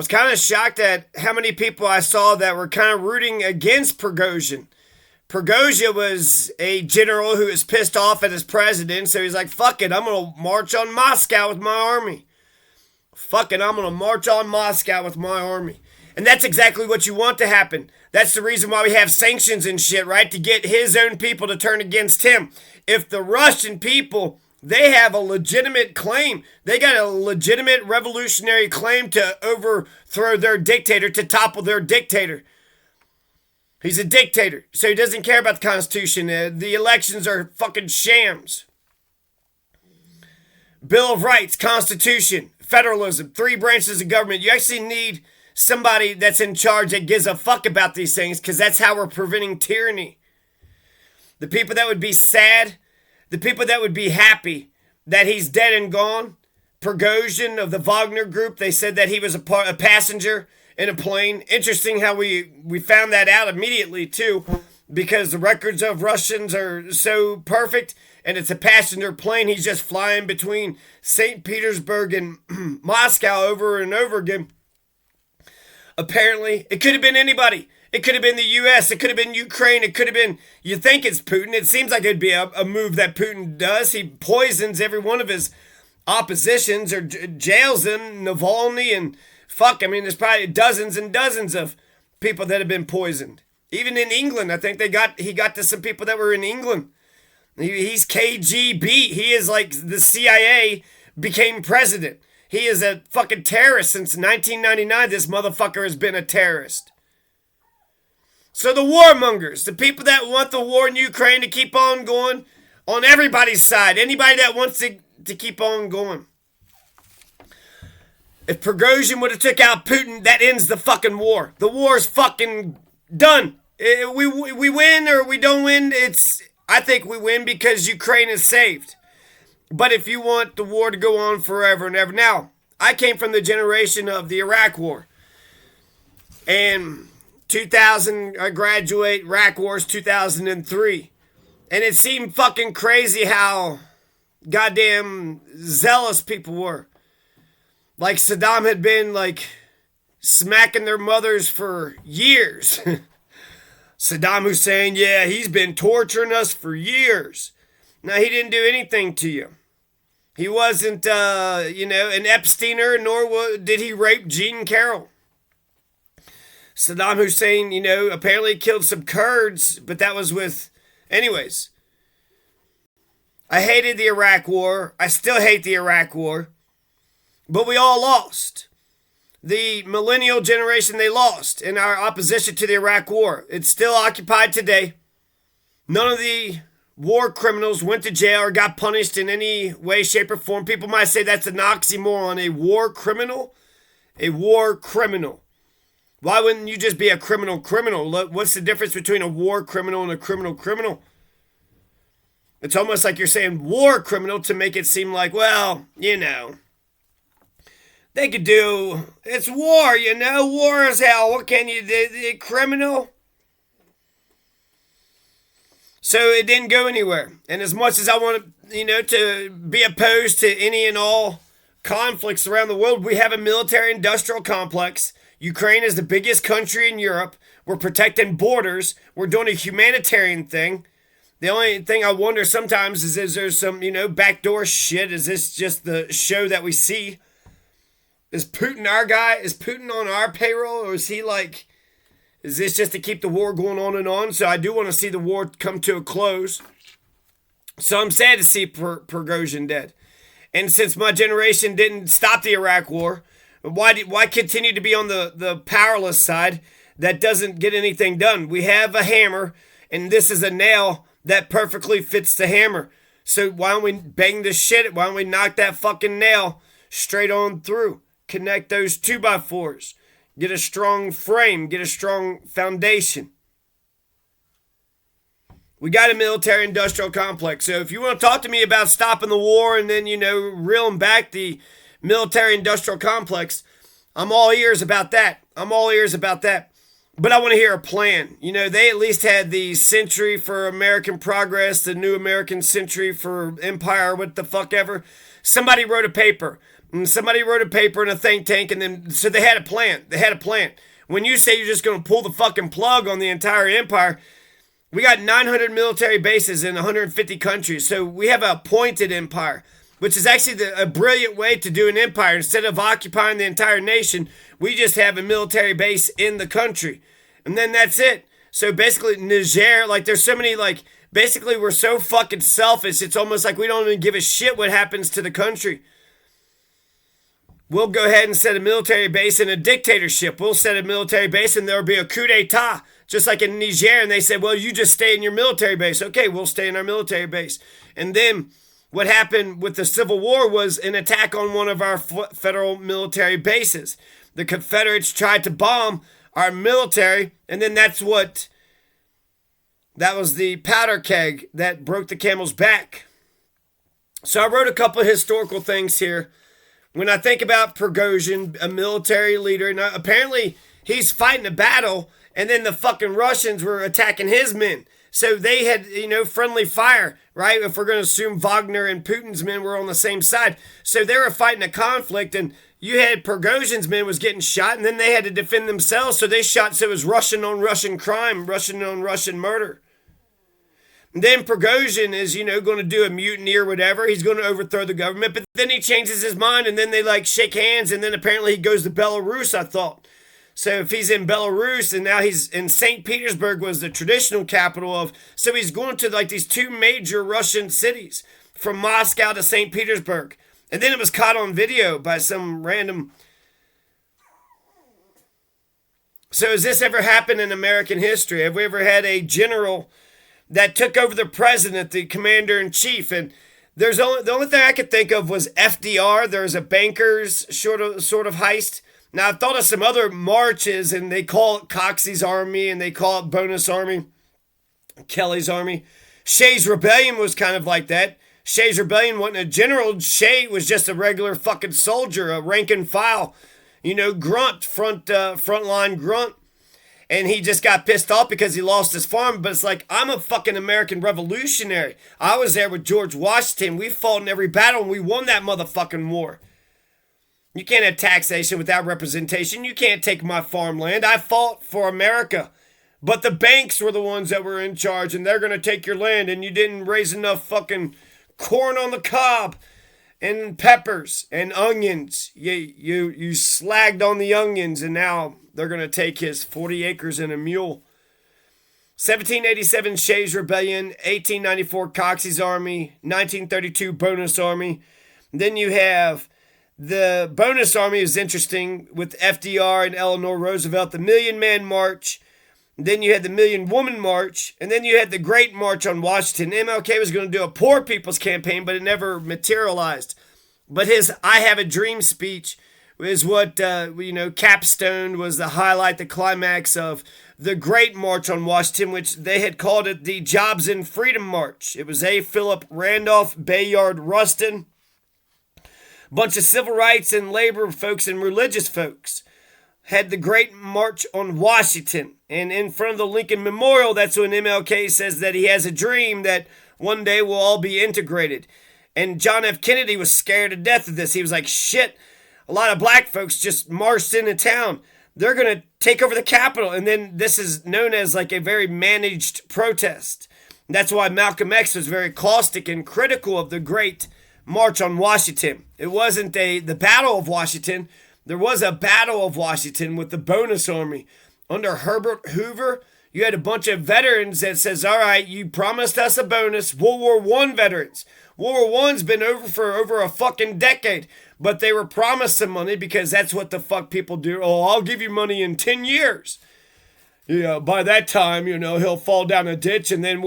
was kind of shocked at how many people I saw that were kind of rooting against Prigozhin. Prigozhin was a general who was pissed off at his president, so he's like, fuck it, I'm going to march on Moscow with my army. Fuck it, I'm going to march on Moscow with my army. And that's exactly what you want to happen. That's the reason why we have sanctions and shit, right? To get his own people to turn against him. If the Russian people, they have a legitimate claim. They got a legitimate revolutionary claim to overthrow their dictator, to topple their dictator. He's a dictator, so he doesn't care about the Constitution. The elections are fucking shams. Bill of Rights, Constitution, federalism, 3 branches of government. You actually need somebody that's in charge that gives a fuck about these things, because that's how we're preventing tyranny. The people that would be sad, the people that would be happy that he's dead and gone. Prigozhin of the Wagner group, they said that he was a passenger in a plane. Interesting how we found that out immediately too, because the records of Russians are so perfect, and it's a passenger plane. He's just flying between St. Petersburg and Moscow over and over again. Apparently, it could have been anybody. It could have been the U.S. It could have been Ukraine. It could have been, you think it's Putin. It seems like it'd be a move that Putin does. He poisons every one of his oppositions or jails them, Navalny, and fuck, I mean, there's probably dozens and dozens of people that have been poisoned. Even in England, I think he got to some people that were in England. He's KGB. He is like the CIA became president. He is a fucking terrorist since 1999. This motherfucker has been a terrorist. So the warmongers, the people that want the war in Ukraine to keep on going, on everybody's side, anybody that wants to keep on going. If Prigozhin would have took out Putin, that ends the fucking war. The war's fucking done. We win or we don't win. I think we win because Ukraine is saved. But if you want the war to go on forever and ever. Now, I came from the generation of the Iraq War. And 2000, I graduate, Iraq War's 2003. And it seemed fucking crazy how goddamn zealous people were. Like Saddam had been like smacking their mothers for years. Saddam Hussein, yeah, he's been torturing us for years. Now, he didn't do anything to you. He wasn't, an Epsteiner, nor did he rape Jean Carroll. Saddam Hussein, apparently killed some Kurds, but that was with... Anyways, I hated the Iraq War. I still hate the Iraq War. But we all lost. The millennial generation, they lost in our opposition to the Iraq War. It's still occupied today. None of the war criminals went to jail or got punished in any way, shape, or form. People might say that's an oxymoron. A war criminal? A war criminal. Why wouldn't you just be a criminal? What's the difference between a war criminal and a criminal? It's almost like you're saying war criminal to make it seem like, well, they could do, it's war, war is hell. What can you do? Criminal? So it didn't go anywhere. And as much as I want to, to be opposed to any and all conflicts around the world, we have a military-industrial complex. Ukraine is the biggest country in Europe. We're protecting borders. We're doing a humanitarian thing. The only thing I wonder sometimes is there some, backdoor shit? Is this just the show that we see? Is Putin our guy? Is Putin on our payroll? Or is he like, is this just to keep the war going on and on? So I do want to see the war come to a close. So I'm sad to see Prigozhin dead. And since my generation didn't stop the Iraq War, why continue to be on the powerless side that doesn't get anything done? We have a hammer, and this is a nail that perfectly fits the hammer. So why don't we bang the shit? Why don't we knock that fucking nail straight on through? Connect those 2x4s. Get a strong frame. Get a strong foundation. We got a military-industrial complex. So if you want to talk to me about stopping the war and then, reeling back the military-industrial complex, I'm all ears about that. But I want to hear a plan. They at least had the Century for American Progress, the New American Century for Empire, what the fuck ever. Somebody wrote a paper. And somebody wrote a paper in a think tank, and then so they had a plan. They had a plan. When you say you're just going to pull the fucking plug on the entire empire, we got 900 military bases in 150 countries. So we have a appointed empire, which is actually a brilliant way to do an empire. Instead of occupying the entire nation, we just have a military base in the country. And then that's it. So basically, Niger, like there's so many, like, basically we're so fucking selfish, it's almost like we don't even give a shit what happens to the country. We'll go ahead and set a military base in a dictatorship. We'll set a military base and there'll be a coup d'etat, just like in Niger. And they said, well, you just stay in your military base. Okay, we'll stay in our military base. And then what happened with the Civil War was an attack on one of our federal military bases. The Confederates tried to bomb our military, and then that was the powder keg that broke the camel's back. So I wrote a couple of historical things here. When I think about Prigozhin, a military leader, and apparently he's fighting a battle, and then the fucking Russians were attacking his men. So they had, friendly fire, right? If we're going to assume Wagner and Putin's men were on the same side. So they were fighting a conflict, and you had Prigozhin's men was getting shot, and then they had to defend themselves. So they shot, so it was Russian on Russian crime, Russian on Russian murder. And then Prigozhin is, going to do a mutiny or whatever. He's going to overthrow the government, but then he changes his mind, and then they shake hands, and then apparently he goes to Belarus, I thought. So if he's in Belarus, and now he's in St. Petersburg, was the traditional capital of, so he's going to these two major Russian cities, from Moscow to St. Petersburg. And then it was caught on video by some random. So has this ever happened in American history? Have we ever had a general that took over the president, the commander-in-chief? And the only thing I could think of was FDR. There was a banker's sort of heist. Now, I've thought of some other marches, and they call it Coxey's Army, and they call it Bonus Army, Kelly's Army. Shays' Rebellion was kind of like that. Shays' Rebellion wasn't a general. Shay was just a regular fucking soldier, a rank and file, grunt, frontline grunt. And he just got pissed off because he lost his farm. But it's like, I'm a fucking American revolutionary. I was there with George Washington. We fought in every battle, and we won that motherfucking war. You can't have taxation without representation. You can't take my farmland. I fought for America. But the banks were the ones that were in charge, and they're going to take your land, and you didn't raise enough fucking corn on the cob and peppers and onions. You slagged on the onions, and now they're going to take his 40 acres and a mule. 1787 Shays' Rebellion, 1894 Coxey's Army, 1932 Bonus Army. Then you have the Bonus Army is interesting with FDR and Eleanor Roosevelt, the Million Man March. Then you had the Million Woman March, and then you had the Great March on Washington. MLK was going to do a poor people's campaign, but it never materialized. But his I Have a Dream speech is what, capstone was the highlight, the climax of the Great March on Washington, which they had called it the Jobs and Freedom March. It was A. Philip Randolph, Bayard Rustin, bunch of civil rights and labor folks and religious folks had the Great March on Washington. And in front of the Lincoln Memorial, that's when MLK says that he has a dream that one day we'll all be integrated. And John F. Kennedy was scared to death of this. He was like, shit, a lot of black folks just marched into town. They're going to take over the Capitol. And then this is known as a very managed protest. And that's why Malcolm X was very caustic and critical of the Great March on Washington. It wasn't the Battle of Washington. There was a Battle of Washington with the Bonus Army. Under Herbert Hoover, you had a bunch of veterans that says, all right, you promised us a bonus. World War I veterans. World War I's been over for over a fucking decade. But they were promised some money because that's what the fuck people do. Oh, I'll give you money in 10 years. By that time, he'll fall down a ditch and then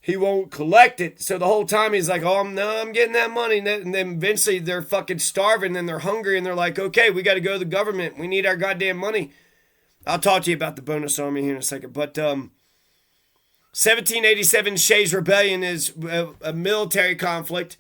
he won't collect it. So the whole time he's like, oh, no, I'm getting that money. And then eventually they're fucking starving and they're hungry and they're like, okay, we got to go to the government. We need our goddamn money. I'll talk to you about the Bonus Army here in a second. But 1787 Shays' Rebellion is a military conflict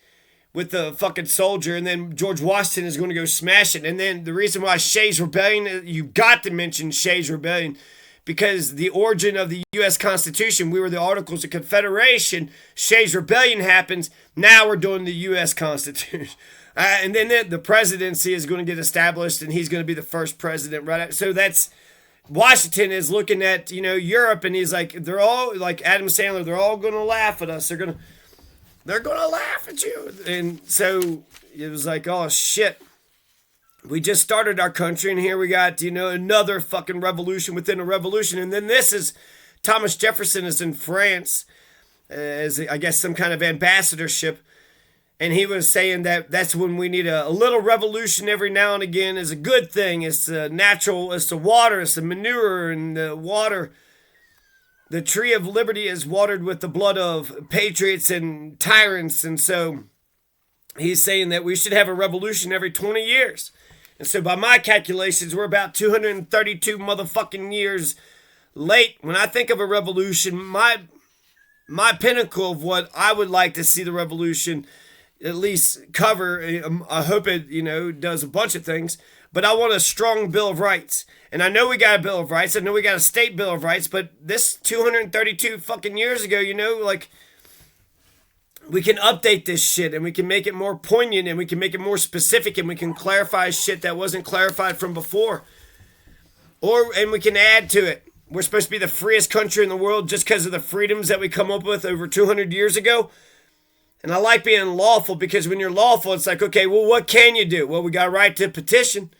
with the fucking soldier. And then George Washington is going to go smash it. And then the reason why Shays' Rebellion, you got to mention Shays' Rebellion, because the origin of the U.S. Constitution, we were the Articles of Confederation. Shays' Rebellion happens. Now we're doing the U.S. Constitution. And then the presidency is going to get established, and he's going to be the first president, right? So that's Washington is looking at Europe, and he's like, they're all like Adam Sandler. They're all going to laugh at us. They're gonna laugh at you. And so it was like, oh shit, we just started our country, and here we got another fucking revolution within a revolution. And then this is Thomas Jefferson is in France as I guess some kind of ambassadorship. And he was saying that that's when we need a little revolution every now and again is a good thing. It's natural. It's the water. It's the manure and the water. The tree of liberty is watered with the blood of patriots and tyrants. And so he's saying that we should have a revolution every 20 years. And so by my calculations, we're about 232 motherfucking years late. When I think of a revolution, my pinnacle of what I would like to see the revolution at least cover. I hope it, does a bunch of things, but I want a strong Bill of Rights. And I know we got a Bill of Rights. I know we got a state Bill of Rights, but this 232 fucking years ago, like we can update this shit and we can make it more poignant and we can make it more specific and we can clarify shit that wasn't clarified from before. And we can add to it. We're supposed to be the freest country in the world just because of the freedoms that we come up with over 200 years ago. And I like being lawful because when you're lawful, it's like, okay, well, what can you do? Well, we got a right to petition.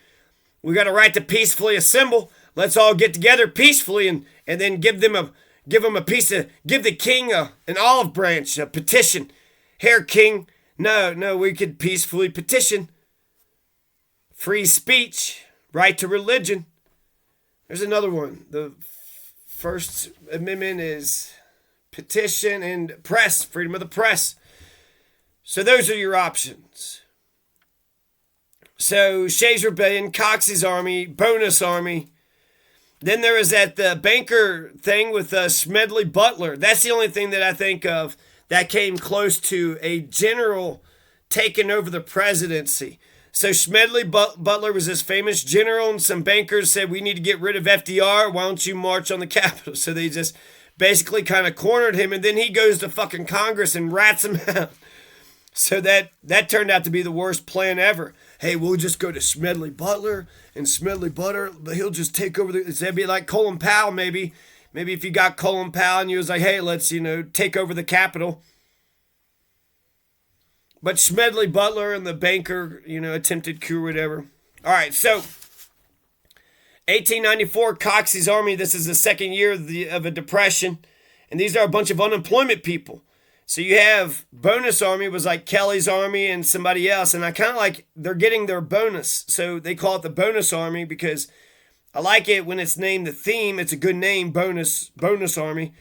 We got a right to peacefully assemble. Let's all get together peacefully and then give the king an olive branch, a petition. Here, king. No, we could peacefully petition. Free speech, right to religion. There's another one. The First Amendment is petition and press, freedom of the press. So those are your options. So Shays Rebellion, Coxey's Army, Bonus Army. Then there was the banker thing with Smedley Butler. That's the only thing that I think of that came close to a general taking over the presidency. So Smedley Butler was this famous general, and some bankers said, we need to get rid of FDR. Why don't you march on the Capitol? So they just basically kind of cornered him, and then he goes to fucking Congress and rats him out. So that turned out to be the worst plan ever. Hey, we'll just go to Smedley Butler, and Smedley Butler, he'll just take over that'd be like Colin Powell, maybe. Maybe if you got Colin Powell and you was like, hey, let's, take over the Capitol. But Smedley Butler and the banker, attempted coup, whatever. All right, so 1894, Coxey's Army. This is the second year of a depression. And these are a bunch of unemployment people. So you have Bonus Army was like Kelly's Army and somebody else. And I kind of like they're getting their bonus. So they call it the Bonus Army because I like it when it's named the theme. It's a good name, Bonus Army.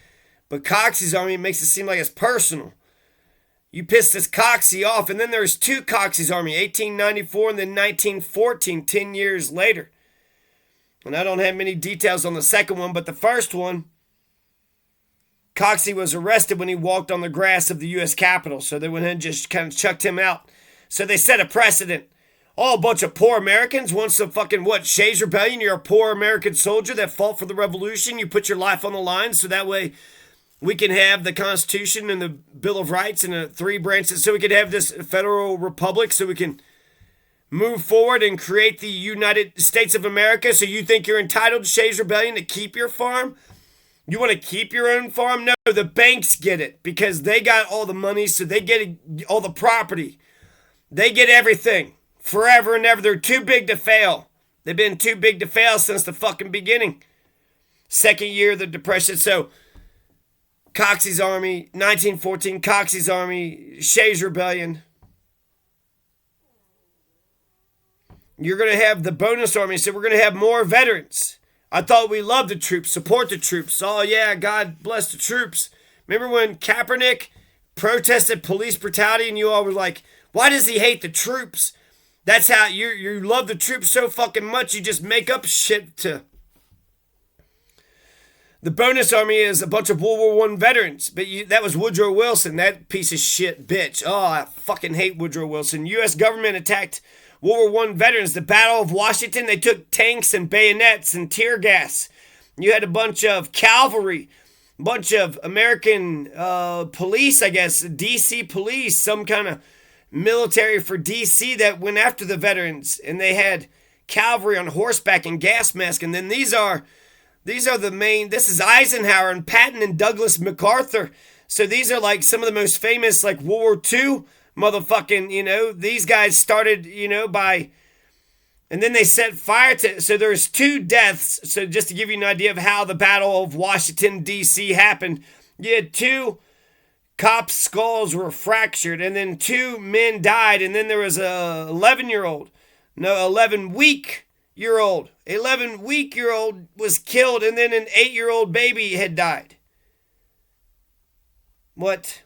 But Coxey's Army makes it seem like it's personal. You piss this Coxey off. And then there's two Coxey's Army, 1894 and then 1914, 10 years later. And I don't have many details on the second one, but the first one, Coxey was arrested when he walked on the grass of the U.S. Capitol. So they went ahead and just kind of chucked him out. So they set a precedent. Oh, a bunch of poor Americans wants to fucking, Shays Rebellion? You're a poor American soldier that fought for the revolution. You put your life on the line so that way we can have the Constitution and the Bill of Rights and the three branches. So we can have this federal republic so we can move forward and create the United States of America. So you think you're entitled, Shays Rebellion, to keep your farm? You want to keep your own farm? No, the banks get it because they got all the money, so they get all the property. They get everything forever and ever. They're too big to fail. They've been too big to fail since the fucking beginning. Second year of the Depression. So Coxey's Army, 1914, Coxey's Army, Shays Rebellion. You're going to have the Bonus Army, so we're going to have more veterans. I thought we loved the troops, support the troops. Oh, yeah, God bless the troops. Remember when Kaepernick protested police brutality and you all were like, why does he hate the troops? That's how you love the troops so fucking much you just make up shit to. The Bonus Army is a bunch of World War I veterans. But that was Woodrow Wilson, that piece of shit bitch. Oh, I fucking hate Woodrow Wilson. U.S. government attacked World War I veterans. The Battle of Washington, they took tanks and bayonets and tear gas. You had a bunch of cavalry, a bunch of American police, I guess, D.C. police, some kind of military for DC that went after the veterans, and they had cavalry on horseback and gas masks. And then these are the main. This is Eisenhower and Patton and Douglas MacArthur. So these are like some of the most famous, like World War II motherfucking. These guys started by. And then they set fire to. So there's 2 deaths. So just to give you an idea of how the Battle of Washington D.C. happened, you had 2 cops' skulls were fractured, and then 2 men died, and then there was a 11-week-year-old was killed, and then an 8-year-old baby had died. What?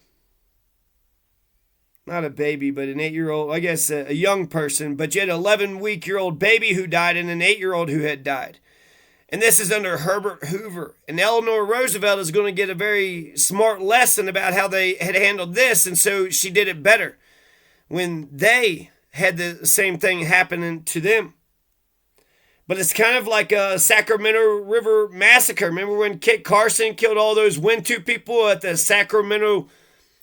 Not a baby, but an 8-year-old, I guess a young person, but you had an 11-week-year-old baby who died and an 8-year-old who had died. And this is under Herbert Hoover. And Eleanor Roosevelt is going to get a very smart lesson about how they had handled this. And so she did it better when they had the same thing happening to them. But it's kind of like a Sacramento River massacre. Remember when Kit Carson killed all those Wintu people at the Sacramento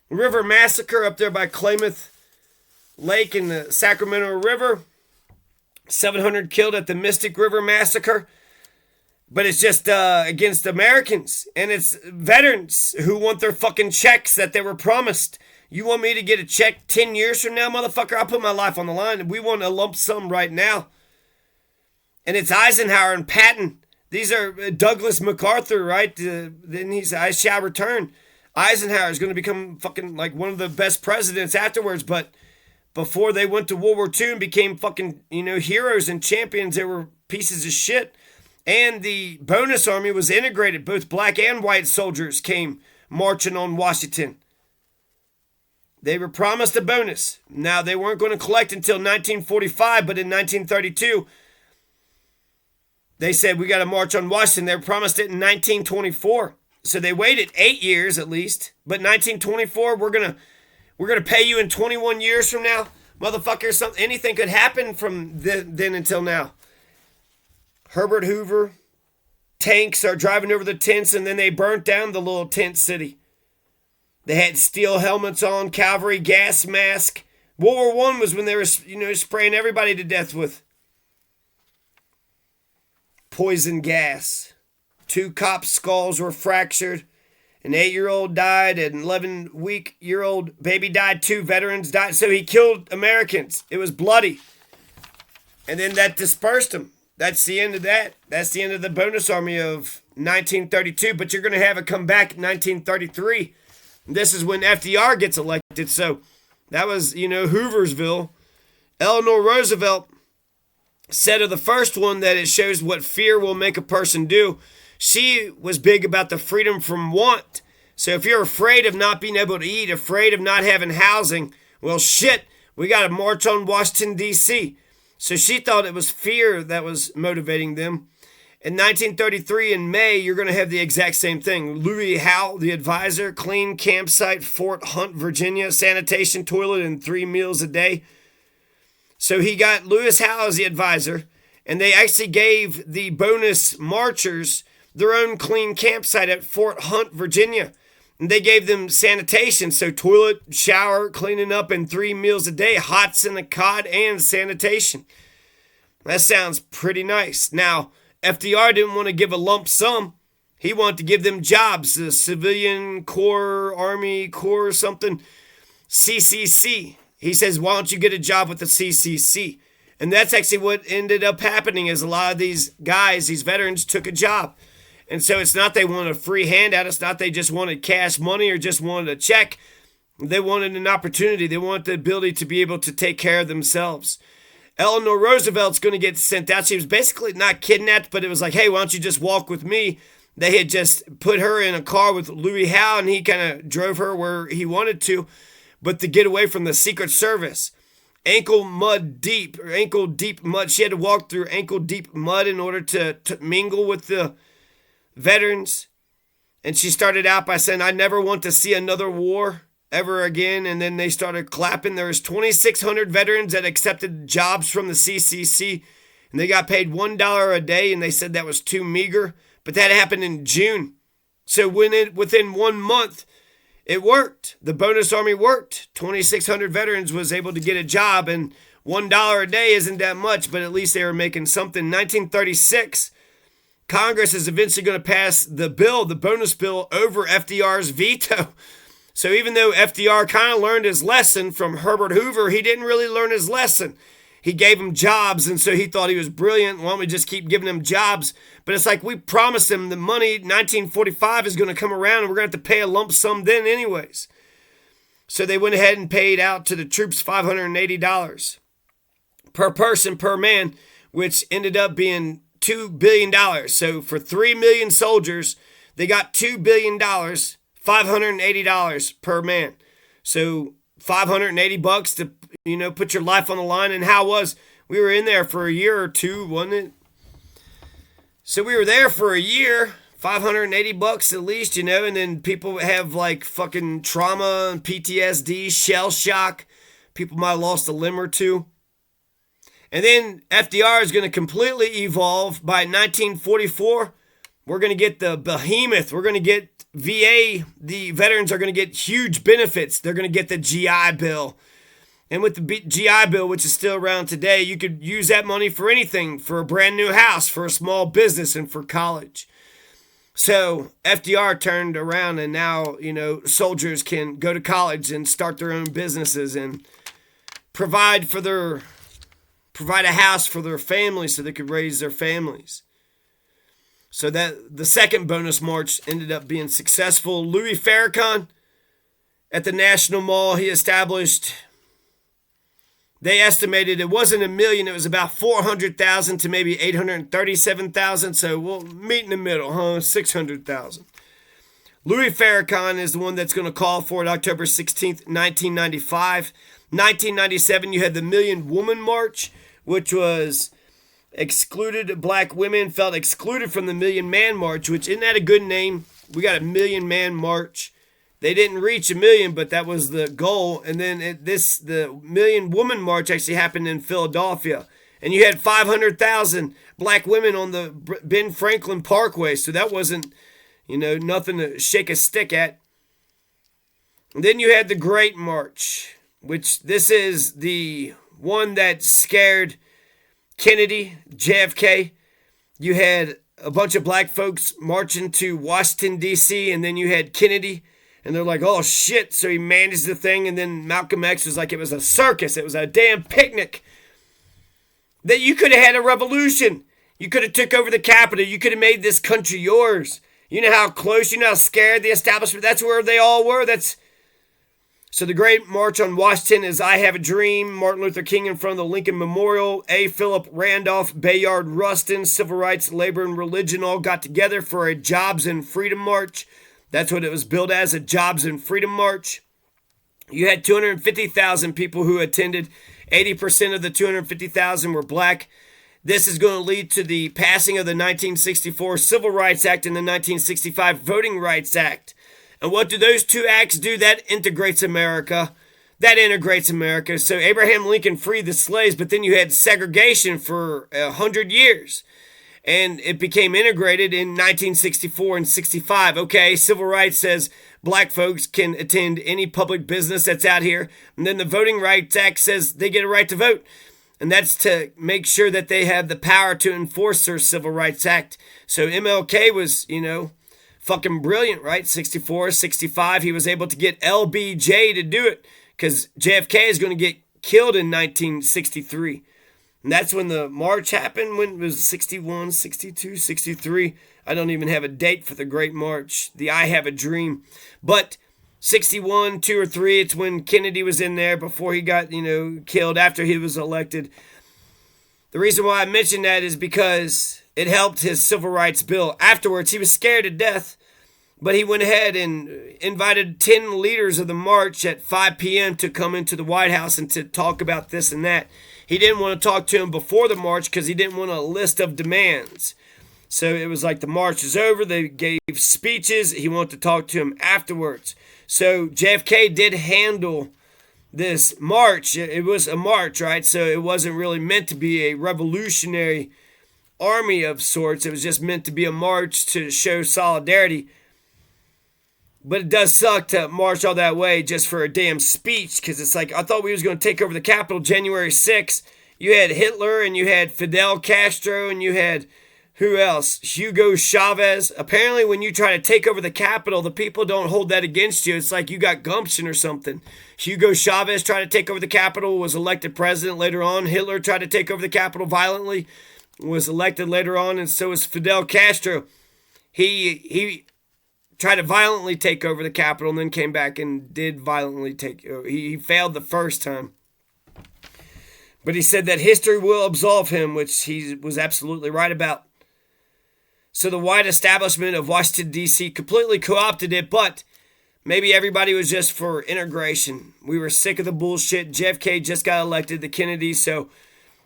River massacre up there by Klamath Lake in the Sacramento River? 700 killed at the Mystic River massacre. But it's just against Americans, and it's veterans who want their fucking checks that they were promised. You want me to get a check 10 years from now, motherfucker? I'll put my life on the line, and we want a lump sum right now. And it's Eisenhower and Patton. These are Douglas MacArthur, right? Then he's, I shall return. Eisenhower is going to become fucking like one of the best presidents afterwards, but before they went to World War II and became fucking, heroes and champions, they were pieces of shit. And the bonus army was integrated. Both black and white soldiers came marching on Washington. They were promised a bonus. Now, they weren't going to collect until 1945, but in 1932, they said, we got to march on Washington. They were promised it in 1924. So they waited 8 years at least. But 1924, we're gonna pay you in 21 years from now. Motherfucker, anything could happen from then until now. Herbert Hoover, tanks are driving over the tents, and then they burnt down the little tent city. They had steel helmets on, cavalry, gas mask. World War I was when they were, spraying everybody to death with poison gas. 2 cops' skulls were fractured. An 8-year-old died. An 11-week-year-old baby died. 2 veterans died. So he killed Americans. It was bloody. And then that dispersed them. That's the end of that. That's the end of the bonus army of 1932. But you're going to have it come back in 1933. This is when FDR gets elected. So that was, Hooversville. Eleanor Roosevelt said of the first one that it shows what fear will make a person do. She was big about the freedom from want. So if you're afraid of not being able to eat, afraid of not having housing, well, shit, we got to march on Washington, D.C. So she thought it was fear that was motivating them. In 1933, in May, you're going to have the exact same thing. Louis Howe, the advisor, clean campsite, Fort Hunt, Virginia, sanitation, toilet, and 3 meals a day. So he got Louis Howe as the advisor, and they actually gave the bonus marchers their own clean campsite at Fort Hunt, Virginia. And they gave them sanitation, so toilet, shower, cleaning up, and 3 meals a day, hots in the cot, and sanitation. That sounds pretty nice. Now, FDR didn't want to give a lump sum. He wanted to give them jobs, the Civilian Corps, Army Corps, something, CCC. He says, why don't you get a job with the CCC? And that's actually what ended up happening is a lot of these guys, these veterans, took a job. And so it's not they wanted a free handout. It's not they just wanted cash money or just wanted a check. They wanted an opportunity. They wanted the ability to be able to take care of themselves. Eleanor Roosevelt's going to get sent out. She was basically not kidnapped, but it was like, hey, why don't you just walk with me? They had just put her in a car with Louis Howe, and he kind of drove her where he wanted to, but to get away from the Secret Service. Ankle deep mud. She had to walk through ankle deep mud in order to mingle with the veterans. And she started out by saying, I never want to see another war ever again. And then they started clapping. There was 2,600 veterans that accepted jobs from the CCC, and they got paid $1 a day, and they said that was too meager. But that happened in June. So within 1 month, it worked. The bonus army worked. 2,600 veterans was able to get a job, and $1 a day isn't that much, but at least they were making something. 1936, Congress is eventually going to pass the bill, the bonus bill, over FDR's veto. So even though FDR kind of learned his lesson from Herbert Hoover, he didn't really learn his lesson. He gave him jobs, and so he thought he was brilliant. Why don't we just keep giving him jobs? But it's like we promised him the money, 1945, is going to come around, and we're going to have to pay a lump sum then anyways. So they went ahead and paid out to the troops $580 per person, per man, which ended up being $2 billion. So for 3 million soldiers, they got $2 billion, $580 per man. So $580 to, put your life on the line. And how was, we were in there for a year or two, wasn't it? So we were there for a year, $580 at least, and then people have like fucking trauma and PTSD, shell shock. People might have lost a limb or two. And then FDR is going to completely evolve. By 1944, we're going to get the behemoth. We're going to get VA. The veterans are going to get huge benefits. They're going to get the GI Bill. And with the GI Bill, which is still around today, you could use that money for anything, for a brand new house, for a small business, and for college. So FDR turned around, and now, soldiers can go to college and start their own businesses and provide a house for their families so they could raise their families. So that the second bonus march ended up being successful. Louis Farrakhan at the National Mall, he established, they estimated it wasn't 1 million, it was about 400,000 to maybe 837,000. So we'll meet in the middle, 600,000. Louis Farrakhan is the one that's going to call for it October 16th, 1995. 1997, you had the Million Woman March, which was excluded. Black women felt excluded from the Million Man March, which isn't that a good name? We got a Million Man March. They didn't reach 1 million, but that was the goal. And then the Million Woman March actually happened in Philadelphia. And you had 500,000 black women on the Ben Franklin Parkway. So that wasn't, nothing to shake a stick at. And then you had the Great March, which this is the one that scared Kennedy, JFK. You had a bunch of black folks marching to Washington, D.C., and then you had Kennedy, and they're like, oh, shit. So he managed the thing, and then Malcolm X was like, it was a circus. It was a damn picnic. That you could have had a revolution. You could have took over the Capitol. You could have made this country yours. You know how close, how scared the establishment, that's where they all were. So the Great March on Washington is I Have a Dream, Martin Luther King in front of the Lincoln Memorial, A. Philip Randolph, Bayard Rustin, Civil Rights, Labor, and Religion all got together for a Jobs and Freedom March. That's what it was billed as, a Jobs and Freedom March. You had 250,000 people who attended. 80% of the 250,000 were black. This is going to lead to the passing of the 1964 Civil Rights Act and the 1965 Voting Rights Act. And what do those two acts do? That integrates America. So Abraham Lincoln freed the slaves, but then you had segregation for 100 years. And it became integrated in 1964 and 65. Okay, civil rights says black folks can attend any public business that's out here. And then the Voting Rights Act says they get a right to vote. And that's to make sure that they have the power to enforce their Civil Rights Act. So MLK was, fucking brilliant, right? 64, 65, he was able to get LBJ to do it because JFK is going to get killed in 1963. And that's when the march happened, when it was 61, 62, 63. I don't even have a date for the Great March, the I Have a Dream. But 61, 2 or 3, it's when Kennedy was in there before he got, killed after he was elected. The reason why I mention that is because it helped his civil rights bill. Afterwards, he was scared to death, but he went ahead and invited 10 leaders of the march at 5 p.m. to come into the White House and to talk about this and that. He didn't want to talk to him before the march because he didn't want a list of demands. So it was like the march is over. They gave speeches. He wanted to talk to him afterwards. So JFK did handle this march. It was a march, right? So it wasn't really meant to be a revolutionary army of sorts. It was just meant to be a march to show solidarity. But it does suck to march all that way just for a damn speech, because it's like, I thought we was going to take over the Capitol January 6th. You had Hitler, and you had Fidel Castro, and you had, who else? Hugo Chavez. Apparently, when you try to take over the Capitol, the people don't hold that against you. It's like you got gumption or something. Hugo Chavez tried to take over the Capitol, was elected president later on. Hitler tried to take over the Capitol violently, was elected later on, and so was Fidel Castro. He tried to violently take over the Capitol and then came back and did violently he failed the first time. But he said that history will absolve him, which he was absolutely right about. So the white establishment of Washington, D.C. completely co-opted it, but maybe everybody was just for integration. We were sick of the bullshit. JFK just got elected, the Kennedys, so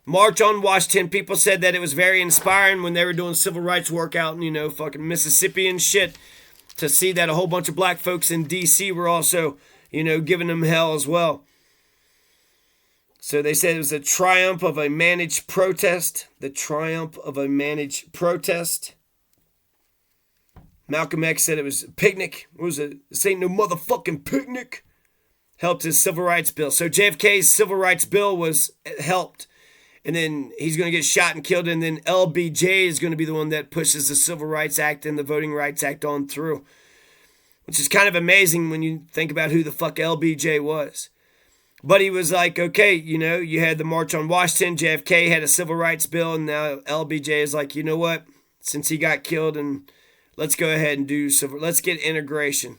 March on Washington. People said that it was very inspiring when they were doing civil rights work out in, fucking Mississippi and shit, to see that a whole bunch of black folks in D.C. were also, giving them hell as well. So they said it was a triumph of a managed protest. The triumph of a managed protest. Malcolm X said it was a picnic. What was it? This ain't no motherfucking picnic. Helped his civil rights bill. So JFK's civil rights bill was helped. And then he's going to get shot and killed. And then LBJ is going to be the one that pushes the Civil Rights Act and the Voting Rights Act on through. Which is kind of amazing when you think about who the fuck LBJ was. But he was like, okay, you had the March on Washington. JFK had a civil rights bill. And now LBJ is like, you know what? Since he got killed, and let's go ahead and let's get integration.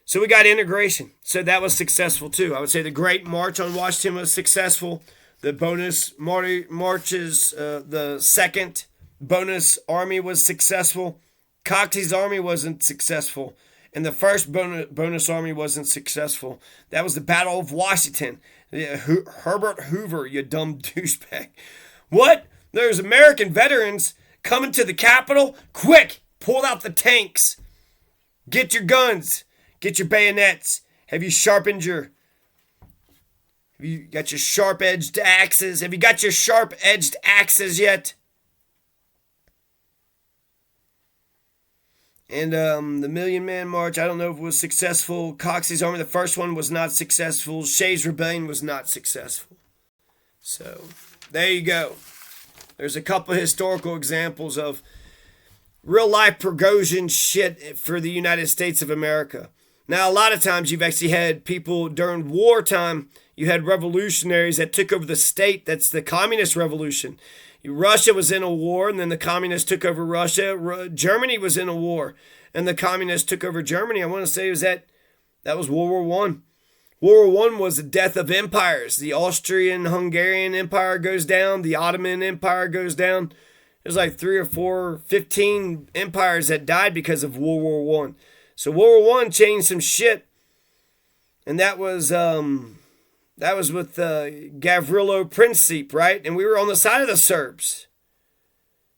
So we got integration. So that was successful too. I would say the Great March on Washington was successful. The bonus marches, the second bonus army was successful. Coxey's army wasn't successful. And the first bonus army wasn't successful. That was the Battle of Washington. Herbert Hoover, you dumb douchebag. What? There's American veterans coming to the Capitol? Quick, pull out the tanks. Get your guns. Get your bayonets. Have you got your sharp-edged axes? Have you got your sharp-edged axes yet? And the Million Man March, I don't know if it was successful. Coxey's Army, the first one, was not successful. Shays' Rebellion was not successful. So, there you go. There's a couple of historical examples of real-life Prigozhin shit for the United States of America. Now, a lot of times you've actually had people during wartime. You had revolutionaries that took over the state. That's the communist revolution. Russia was in a war, and then the communists took over Russia. Germany was in a war, and the communists took over Germany. I want to say that was World War I. World War I was the death of empires. The Austrian-Hungarian Empire goes down. The Ottoman Empire goes down. There's like 3 or 4, 15 empires that died because of World War I. So World War I changed some shit, and that was with Gavrilo Princip, right? And we were on the side of the Serbs.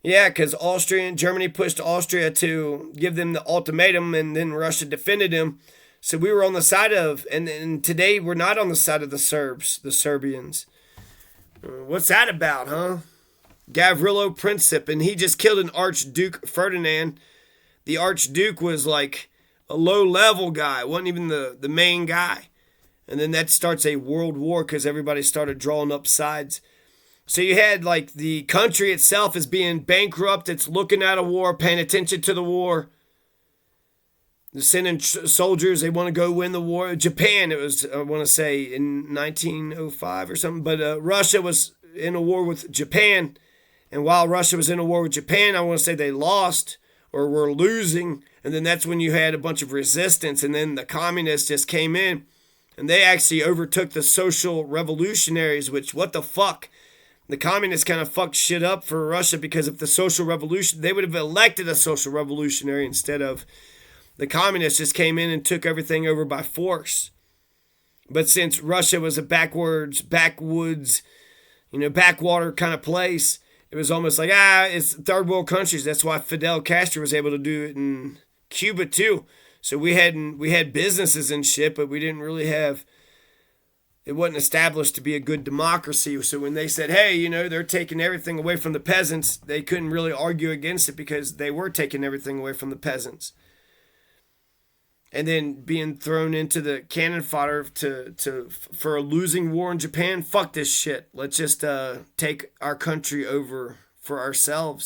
Yeah, because Germany pushed Austria to give them the ultimatum, and then Russia defended them. So we were on the side of, and today we're not on the side of the Serbs, the Serbians. What's that about, huh? Gavrilo Princip, and he just killed an Archduke Ferdinand. The Archduke was like a low-level guy, wasn't even the main guy. And then that starts a world war because everybody started drawing up sides. So you had like the country itself is being bankrupt. It's looking at a war, paying attention to the war. They're sending soldiers. They want to go win the war. Japan, it was, I want to say, in 1905 or something. But Russia was in a war with Japan. And while Russia was in a war with Japan, I want to say they lost or were losing. And then that's when you had a bunch of resistance. And then the communists just came in. And they actually overtook the social revolutionaries, which, what the fuck? The communists kind of fucked shit up for Russia because of the social revolution. They would have elected a social revolutionary instead of the communists just came in and took everything over by force. But since Russia was a backwoods, backwater kind of place, it was almost like, it's third world countries. That's why Fidel Castro was able to do it in Cuba too. So we had businesses and shit, but we didn't really have, it wasn't established to be a good democracy. So when they said, hey, they're taking everything away from the peasants, they couldn't really argue against it because they were taking everything away from the peasants. and then being thrown into the cannon fodder for a losing war in Japan. Fuck this shit. Let's just take our country over for ourselves.